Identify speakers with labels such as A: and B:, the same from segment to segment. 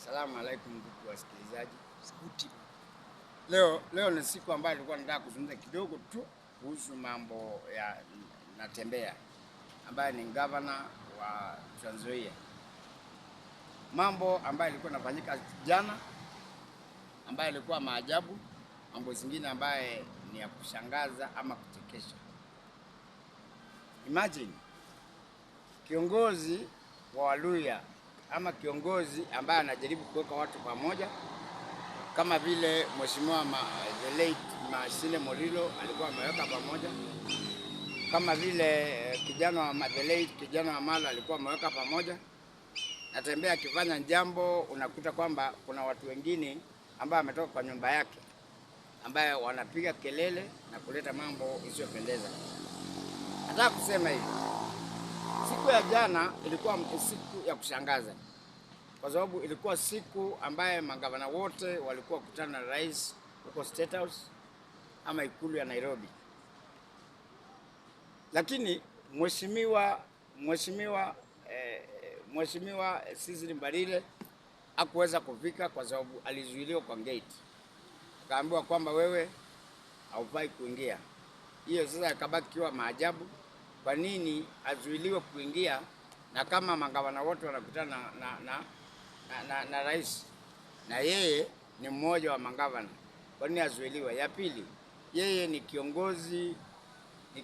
A: Asalamu alaikum ndugu wasikilizaji. Leo ni siku ambayo nilikuwa nataka kuzungumza kidogo tu kuhusu mambo ya Natembeya ambaye ni gavana wa Trans Nzoia. Mambo ambayo ilikuwa inafanyika jana ambayo ilikuwa maajabu, mambo zingine ambaye ni ya kushangaza ama kuchekesha. Imagine kiongozi wa Waluhya ama kiongozi ambaye anajaribu kuweka watu pamoja kama vile Mheshimiwa the late Masinde Muliro alikuwa ameweka pamoja, kama vile kijana wa Malo alikuwa ameweka pamoja. Natembeya akifanya jambo unakuta kwamba kuna watu wengine ambao wametoka kwa nyumba yake ambaye wanapiga kelele na kuleta mambo isiyopendeza. Nataka kusema hivi, siku ya jana ilikuwa siku ya kushangaza kwa sababu ilikuwa siku ambaye magavana wote walikuwa kukutana na rais huko State House ama ikulu ya Nairobi. Lakini Mheshimiwa Cecily Mbarire hakuweza kufika kwa sababu alizuiliwa kwa gate. Akaambiwa kwamba wewe haufai kuingia. Hiyo sasa ikabaki kiwa maajabu. Kwa nini azuiliwe kuingia na kama magavana wote wanakutana na rais na yeye ni mmoja wa magavana, kwa nini azuiliwe? Ya pili, yeye ni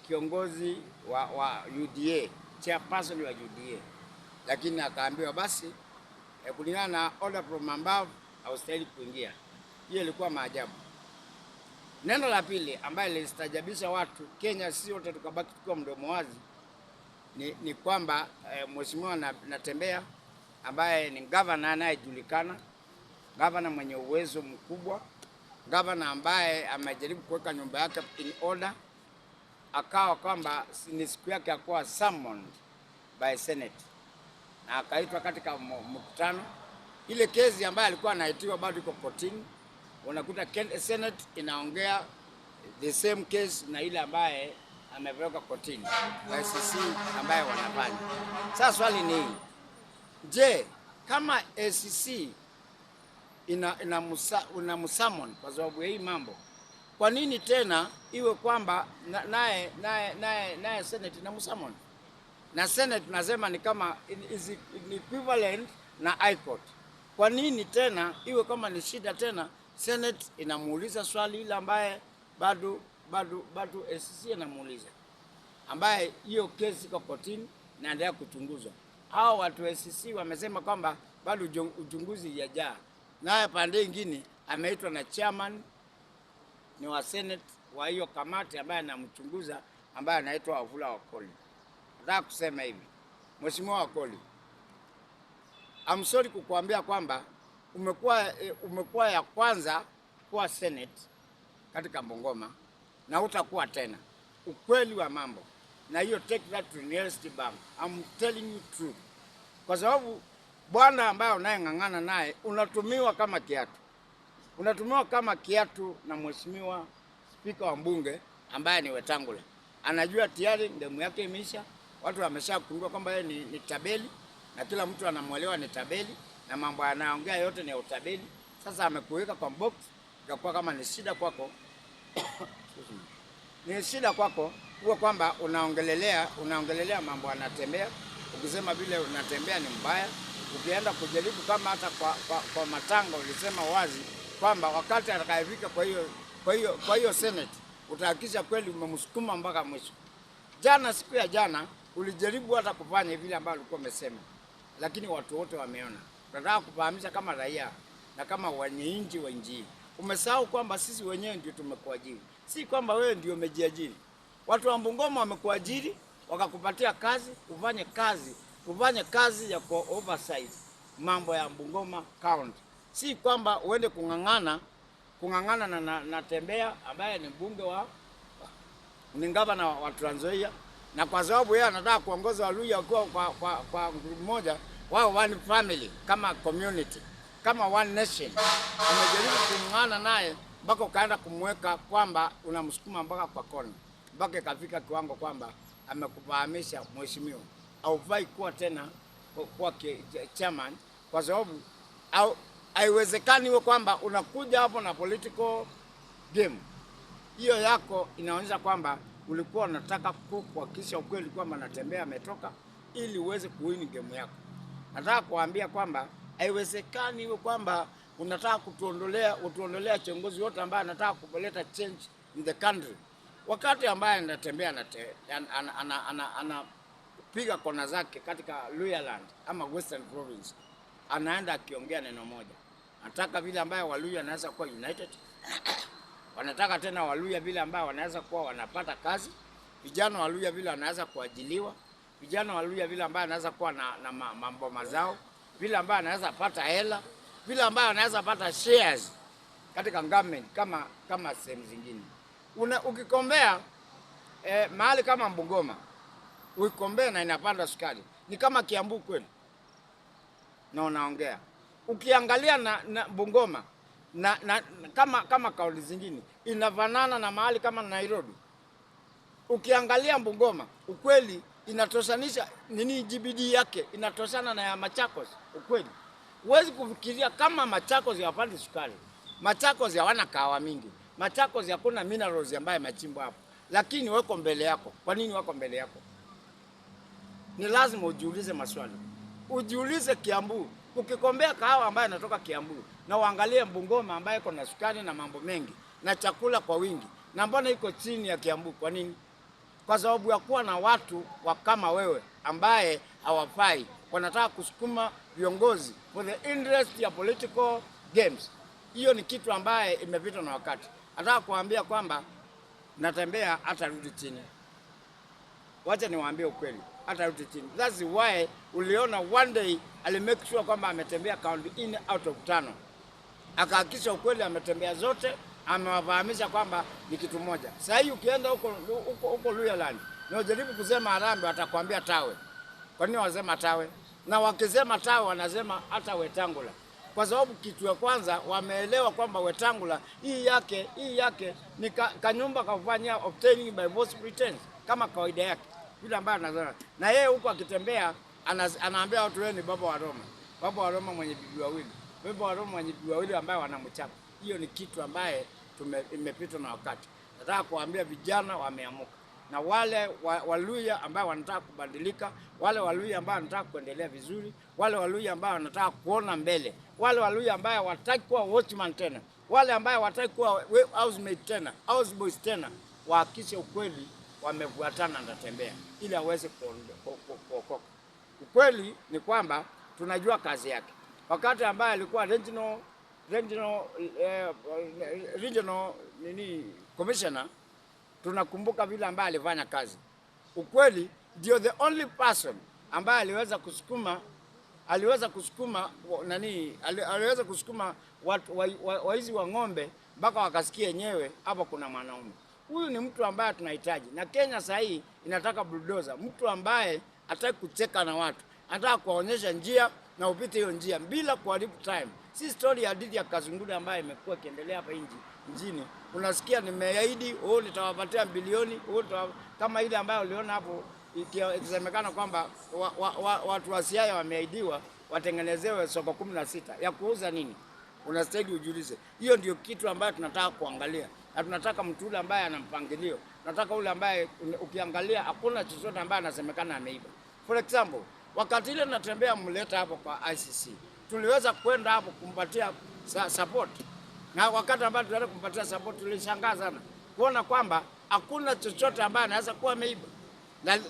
A: kiongozi wa UDA, chairperson wa UDA, lakini akaambiwa basi kulingana na order from above haustahili kuingia. Hiyo ilikuwa maajabu. Neno la pili ambaye lilistajabisha watu Kenya, si wote tukabaki tukiwa mdomo wazi, ni kwamba Mheshimiwa Natembeya ambaye ni gavana anayejulikana, gavana mwenye uwezo mkubwa, gavana ambaye amejaribu kuweka nyumba yake in order, akawa kwamba ni siku yake akawa summoned by Senate na akaitwa katika mkutano. Ile kesi ambayo alikuwa anaitiwa bado iko kotini, unakuta Senate inaongea the same case na ile ambaye amepelekwa kotini ICC ambaye wanafanya. Sasa swali ni je, kama ICC ina msummon kwa sababu ya hii mambo, kwa nini tena iwe kwamba naye Senate ina msummon? Na Senate nasema ni kama is equivalent na High Court. Kwa nini tena iwe kama ni shida tena Senate inamuuliza swali ile ambaye bado ICC inamuuliza, ambaye hiyo kesi iko kotini na endelea kuchunguzwa. Hao watu wa ICC wamesema kwamba bado uchunguzi yajaa. Naye pande nyingine ameitwa na chairman ni wa Senate wa hiyo kamati ambaye anamchunguza ambaye anaitwa Wafula Wakoli. Nataka kusema hivi, Mheshimiwa Wakoli, I'm sorry kukuambia kwamba umekuwa ya kwanza kuwa Senate katika Bungoma na utakuwa tena. Ukweli wa mambo. Na hiyo take that to University Bank. I'm telling you truth. Kwa sababu bwana ambaye unayeng'ang'ana naye unatumiwa kama kiatu. Unatumiwa kama kiatu na Mheshimiwa Spika wa Bunge ambaye ni Wetangula. Anajua tayari ndemu yake imeisha. Watu wameshakundua kwamba yeye ni tabeli na kila mtu anamuelewa ni tabeli na mambo anaongea yote ni ya utabeli. Sasa amekuweka kwa box, ikakuwa kama ni shida kwako. Ni shida kwako huwa kwamba unaongelelea mambo Natembeya, ukisema vile Natembeya ni mbaya. Ukienda kujaribu kama hata kwa matanga ulisema wazi kwamba wakati atakayefika kwa hiyo Senate utahakisha kweli umemsukuma mpaka mwisho. Jana, siku ya jana ulijaribu hata kufanya vile ambavyo ulikuwa umesema, lakini watu wote wameona. Tunataka kufahamisha kama raia na kama wananchi wa nchi, umesahau kwamba sisi wenyewe ndio tumekuajiri, si kwamba wewe ndio umejiajiri. Watu wa Bungoma wamekuajiri wakakupatia kazi, ufanye kazi ya oversight mambo ya Bungoma County, si kwamba uende kung'ang'ana na Natembeya ambaye ni bunge ni gavana wa Trans Nzoia, na kwa sababu yeye anataka kuongoza Waluhya kwa group moja, wao one family, kama community, kama one nation. Umejaribu kung'ang'ana naye mpaka kaenda kumweka kwamba unamsukuma mpaka kwa kona, mpaka kafika kiwango kwamba amekufahamisha mheshimiwa haufai kuwa tena kwa chairman, kwa sababu au haiwezekani iwe kwamba unakuja hapo na political game. Hiyo yako inaonyesha kwamba ulikuwa unataka kuhakikisha ukweli kwamba Natembeya ametoka ili uweze kuwin game yako. Nataka kuambia kwamba haiwezekani iwe kwamba unataka utuondolea kiongozi wote ambaye anataka kuleta change in the country. Wakati ambaye Natembeya anapiga kona zake katika Luhyaland ama Western Province, anaenda akiongea neno moja. Anataka vile ambaye Waluhya anaweza kuwa united. Wanataka tena Waluhya vile ambao wanaweza kuwa wanapata kazi, vijana Waluhya vile wanaweza kuajiliwa, vijana Waluhya vile ambao wanaweza kuwa na mambo mazao, vile ambao wanaweza pata hela, vile ambao wanaweza pata shares katika government kama sehemu zingine. Ukikombea mahali kama Bungoma, ukikombea na inapanda sukari, ni kama Kiambu kweli. Na unaongea. Ukiangalia na Bungoma kama kauli zingine inafanana na mahali kama Nairobi. Ukiangalia Bungoma ukweli inatoshanisha nini, GBD yake inatoshana na ya Machakos ukweli. Huwezi kufikiria kama Machakos yapandi sukari. Machakos hawana kahawa mingi. Machakos hakuna minerals ambaye machimbwa hapo. Lakini wako mbele yako. Kwa nini wako mbele yako? Ni lazima ujiulize maswali. Ujiulize Kiambu. Ukikombea kahawa ambaye inatoka Kiambu na uangalie Bungoma ambaye iko na sukari na mambo mengi na chakula kwa wingi, na mbona iko chini ya Kiambu? Kwa nini? Kwa sababu ya kuwa na watu kama wewe ambaye hawafai, wanataka kusukuma viongozi for the interest ya political games. Hiyo ni kitu ambaye imepita na wakati. Nataka kuambia kwamba Natembeya atarudi chini. Wacha niwaambie ukweli, atarudi chini. That's why uliona one day alimake sure kwamba ametembea county in out of 5. Akahakikisha ukweli ametembea zote, amewafahamisha kwamba ni kitu moja. Sasa hii ukienda huko Luhyaland, na ujaribu kusema Harambee atakwambia Tawe. Kwa nini wasema Tawe? Na wakisema Tawe wanasema hata Wetangula. Kwa sababu kitu ya kwanza wameelewa kwamba Wetangula hii yake ni kanyumba kafanya obtaining by false pretense kama kawaida yake. Vile ambaye anazoea. Na yeye huko akitembea anaambia watu wewe ni baba wa Roma. Baba wa Roma mwenye bibi wawili. Baba wa Roma mwenye bibi wawili ambao wanamchapa. Hiyo ni kitu ambaye imepitwa na wakati. Nataka kuambia vijana wameamuka. Na wale Waluhya ambao wanataka kubadilika, wale Waluhya ambao wanataka kuendelea vizuri, wale Waluhya ambao wanataka kuona mbele, wale Waluhya ambao hawataki kuwa watchman tena, wale ambao hawataki kuwa housemate tena, houseboys tena, wahakikishe ukweli wamefuatana na Natembeya ili aweze kuokoka. Ukweli ni kwamba tunajua kazi yake. Wakati ambaye alikuwa regional commissioner, tunakumbuka vile ambaye alifanya kazi. Ukweli ndio the only person ambaye aliweza kusukuma watu waizi wa ng'ombe mpaka wakasikia yenyewe hapa kuna mwanaume. Huyu ni mtu ambaye tunahitaji. Na Kenya sasa hii inataka bulldozer, mtu ambaye hataki kucheka na watu, anataka kuonyesha njia na upite hiyo njia bila kuharibu time. Si story ya hadithi ya Kazungura ambaye imekuwa kiendelea hapa nchini. Unasikia nimeahidi, nitawapatia bilioni, kama ile ambayo uliona hapo ikisemekana kwamba watu wa Siaya wameahidiwa watengenezewe soko 16 ya kuuza nini? Unastahili ujiulize. Hiyo ndio kitu ambayo tunataka kuangalia. Na tunataka mtu yule ambaye ana mpangilio. Tunataka yule ambaye ukiangalia hakuna chochote ambaye anasemekana ameiba. For example, wakati ile Natembeya mleta hapo kwa ICC, tuliweza kwenda hapo kumpatia support. Na wakati ambao tulienda kumpatia support tulishangaa sana kuona kwamba hakuna chochote ambaye anaweza kuwa ameiba.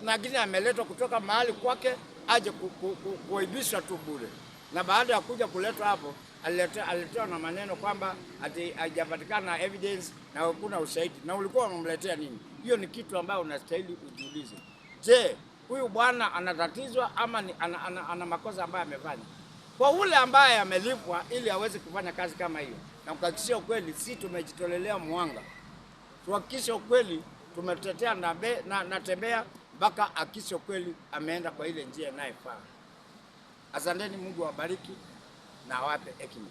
A: Na gine ameletwa kutoka mahali kwake aje kuibishwa tu bure. Na baada ya kuja kuletwa hapo aliletewa na maneno kwamba hajapatikana evidence na hakuna ushahidi. Na ulikuwa unamletea nini? Hiyo ni kitu ambayo unastahili ujiulize. Je, huyu bwana anatatizwa ama ana makosa ambayo amefanya? Kwa ule ambaye amelipwa ili aweze kufanya kazi kama hiyo. Na kuhakikisha ukweli si tumejitolelea mwanga. Tuhakikishe ukweli tumetetea Natembeya mpaka akisho kweli ameenda kwa ile njia inayofaa. Asanteni, Mungu awabariki na awape hekima.